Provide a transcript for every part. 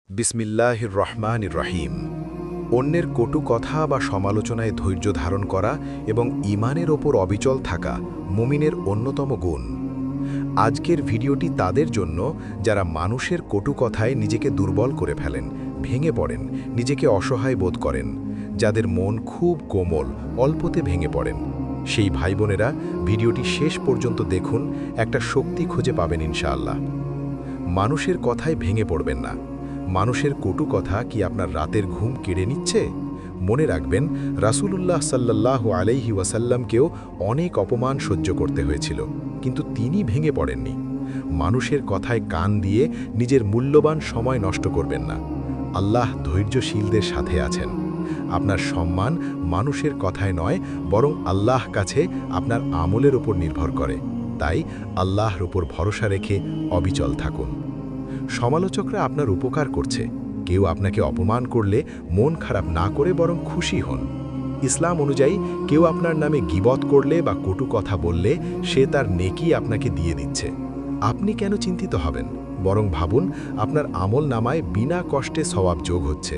বিসমিল্লাহির রহমানির রহিম। অন্যের কটু কথা বা সমালোচনায় ধৈর্য ধারণ করা এবং ঈমানের ওপর অবিচল থাকা মুমিনের অন্যতম গুণ। আজকের ভিডিওটি তাদের জন্য যারা মানুষের কটু কথায় নিজেকে দুর্বল করে ফেলেন, ভেঙে পড়েন, নিজেকে অসহায় বোধ করেন, যাদের মন খুব কোমল, অল্পতে ভেঙে পড়েন। সেই ভাই বোনেরা ভিডিওটি শেষ পর্যন্ত দেখুন, একটা শক্তি খুঁজে পাবেন ইনশাআল্লাহ। মানুষের কথায় ভেঙে পড়বেন না। মানুষের কটু কথা কি আপনার রাতের ঘুম কেড়ে নিচ্ছে? মনে রাখবেন, রাসূলুল্লাহ সাল্লাল্লাহু আলাইহি ওয়াসাল্লামকেও অনেক অপমান সহ্য করতে হয়েছিল, কিন্তু তিনি ভেঙে পড়েননি। মানুষের কথায় কান দিয়ে নিজের মূল্যবান সময় নষ্ট করবেন না। আল্লাহ ধৈর্যশীলদের সাথে আছেন। আপনার সম্মান মানুষের কথায় নয়, বরং আল্লাহ কাছে আপনার আমলের উপর নির্ভর করে। তাই আল্লাহর উপর ভরসা রেখে অবিচল থাকুন। সমালোচকরা আপনার উপকার করছে। কেউ আপনাকে অপমান করলে মন খারাপ না করে বরং খুশি হন। ইসলাম অনুযায়ী কেউ আপনার নামে গীবত করলে বা কটু কথা বললে সে তার নেকি আপনাকে দিয়ে দিচ্ছে। আপনি কেন চিন্তিত হবেন? বরং ভাবুন, আপনার আমল নামায় বিনা কষ্টে সওয়াব যোগ হচ্ছে।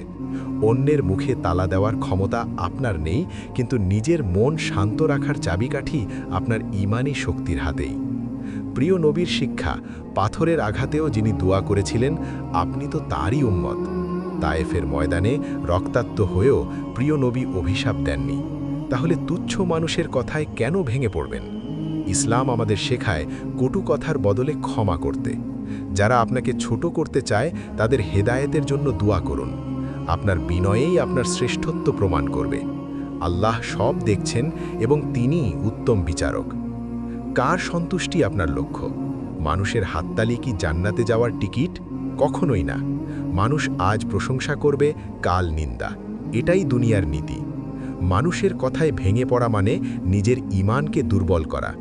অন্যের মুখে তালা দেওয়ার ক্ষমতা আপনার নেই, কিন্তু নিজের মন শান্ত রাখার চাবিকাঠি আপনার ঈমানী শক্তির হাতেই। প্রিয় নবীর শিক্ষা, পাথরের আঘাতেও যিনি দোয়া করেছিলেন, আপনি তো তারই উম্মত। তায়েফের ময়দানে রক্তাক্ত হয়েও প্রিয় নবী অভিশাপ দেননি। তাহলে তুচ্ছ মানুষের কথায় কেন ভেঙে পড়বেন? ইসলাম আমাদের শেখায় কটু কথার বদলে ক্ষমা করতে। যারা আপনাকে ছোট করতে চায় তাদের হেদায়েতের জন্য দোয়া করুন। আপনার বিনয়েই আপনার শ্রেষ্ঠত্ব প্রমাণ করবে। আল্লাহ সব দেখছেন এবং তিনিই উত্তম বিচারক। কার সন্তুষ্টি আপনার লক্ষ্য? মানুষের হাততালি কি জান্নাতে যাওয়ার টিকিট? কখনোই না। মানুষ আজ প্রশংসা করবে, কাল নিন্দা। এটাই দুনিয়ার নীতি। মানুষের কথায় ভেঙে পড়া মানে নিজের ঈমানকে দুর্বল করা।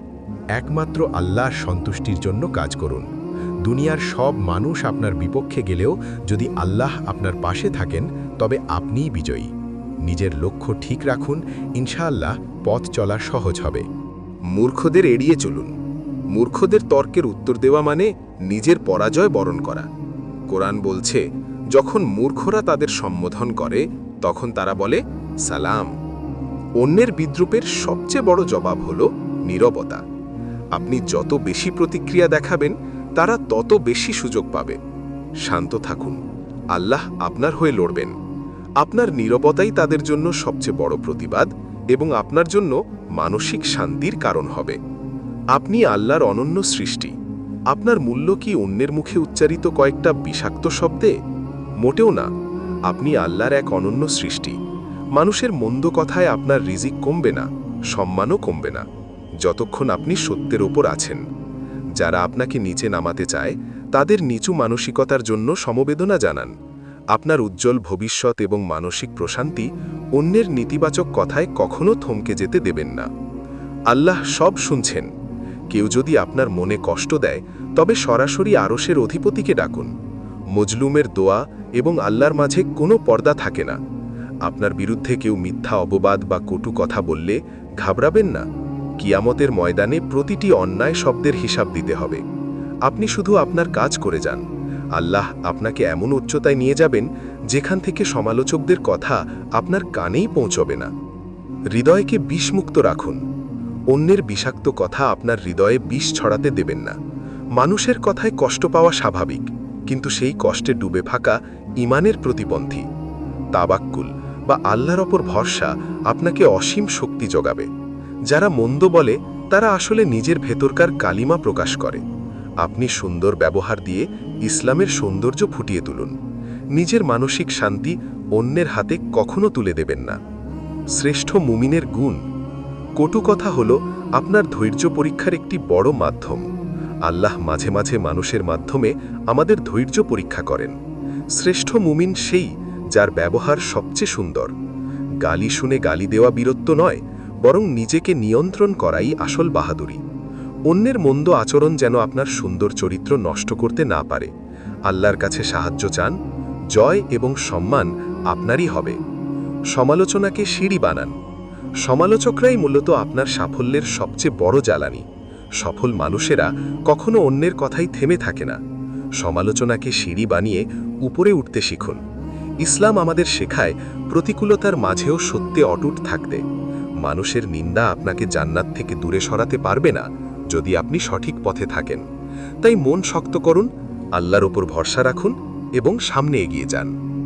একমাত্র আল্লাহর সন্তুষ্টির জন্য কাজ করুন। দুনিয়ার সব মানুষ আপনার বিপক্ষে গেলেও যদি আল্লাহ আপনার পাশে থাকেন, তবে আপনিই বিজয়ী। নিজের লক্ষ্য ঠিক রাখুন, ইনশাআল্লাহ পথ চলা সহজ হবে। মূর্খদের এড়িয়ে চলুন। মূর্খদের তর্কের উত্তর দেওয়া মানে নিজের পরাজয় বরণ করা। কোরআন বলছে, যখন মূর্খরা তাদের সম্বোধন করে তখন তারা বলে সালাম। অন্যের বিদ্রূপের সবচেয়ে বড় জবাব হল নীরবতা। আপনি যত বেশি প্রতিক্রিয়া দেখাবেন, তারা তত বেশি সুযোগ পাবে। শান্ত থাকুন, আল্লাহ আপনার হয়ে লড়বেন। আপনার নীরবতাই তাদের জন্য সবচেয়ে বড় প্রতিবাদ এবং আপনার জন্য মানসিক শান্তির কারণ হবে। আপনি আল্লাহর অনন্য সৃষ্টি। আপনার মূল্য কি অন্যের মুখে উচ্চারিত কয়েকটা বিষাক্ত শব্দে? মোটেও না। আপনি আল্লাহর এক অনন্য সৃষ্টি। মানুষের মন্দ কথায় আপনার রিজিক কমবে না, সম্মানও কমবে না, যতক্ষণ আপনি সত্যের ওপর আছেন। যারা আপনাকে নিচে নামাতে চায়, তাদের নিচু মানসিকতার জন্য সমবেদনা জানান। আপনার উজ্জ্বল ভবিষ্যৎ এবং মানসিক প্রশান্তি অন্যের নেতিবাচক কথায় কখনো থমকে যেতে দেবেন না। আল্লাহ সব শুনছেন। কেউ যদি আপনার মনে কষ্ট দেয়, তবে সরাসরি আরশের অধিপতিকে ডাকুন। মজলুমের দোয়া এবং আল্লাহর মাঝে কোনো পর্দা থাকে না। আপনার বিরুদ্ধে কেউ মিথ্যা অপবাদ বা কটু কথা বললে ঘাবড়াবেন না। কিয়ামতের ময়দানে প্রতিটি অন্যায় শব্দের হিসাব দিতে হবে। আপনি শুধু আপনার কাজ করে যান। আল্লাহ আপনাকে এমন উচ্চতায় নিয়ে যাবেন যেখান থেকে সমালোচকদের কথা আপনার কানেই পৌঁছবে না। হৃদয়কে বিষমুক্ত রাখুন। অন্যের বিষাক্ত কথা আপনার হৃদয়ে বিষ ছড়াতে দেবেন না। মানুষের কথায় কষ্ট পাওয়া স্বাভাবিক, কিন্তু সেই কষ্টে ডুবে থাকা ঈমানের প্রতিপন্থী। তাবাক্কুল বা আল্লাহর ওপর ভরসা আপনাকে অসীম শক্তি যোগাবে। যারা মন্দ বলে তারা আসলে নিজের ভেতরকার কালিমা প্রকাশ করে। আপনি সুন্দর ব্যবহার দিয়ে ইসলামের সৌন্দর্য ফুটিয়ে তুলুন। নিজের মানসিক শান্তি অন্যের হাতে কখনো তুলে দেবেন না। শ্রেষ্ঠ মুমিনের গুণ। কটু কথা হল আপনার ধৈর্য পরীক্ষার একটি বড় মাধ্যম। আল্লাহ মাঝে মাঝে মানুষের মাধ্যমে আমাদের ধৈর্য পরীক্ষা করেন। শ্রেষ্ঠ মুমিন সেই যার ব্যবহার সবচেয়ে সুন্দর। গালি শুনে গালি দেওয়া বীরত্ব নয়, বরং নিজেকে নিয়ন্ত্রণ করাই আসল বাহাদুরি। অন্যের মন্দ আচরণ যেন আপনার সুন্দর চরিত্র নষ্ট করতে না পারে। আল্লাহর কাছে সাহায্য চান, জয় এবং সম্মান আপনারই হবে। সমালোচনাকে সিঁড়ি বানান। সমালোচকরাই মূলত আপনার সাফল্যের সবচেয়ে বড় জ্বালানি। সফল মানুষেরা কখনো অন্যের কথাই থেমে থাকে না। সমালোচনাকে সিঁড়ি বানিয়ে উপরে উঠতে শিখুন। ইসলাম আমাদের শেখায় প্রতিকূলতার মাঝেও সত্যে অটুট থাকতে। মানুষের নিন্দা আপনাকে জান্নাত থেকে দূরে সরাতে পারবে না যদি আপনি সঠিক পথে থাকেন। তাই মন শক্ত করুন, আল্লাহর ওপর ভরসা রাখুন এবং সামনে এগিয়ে যান।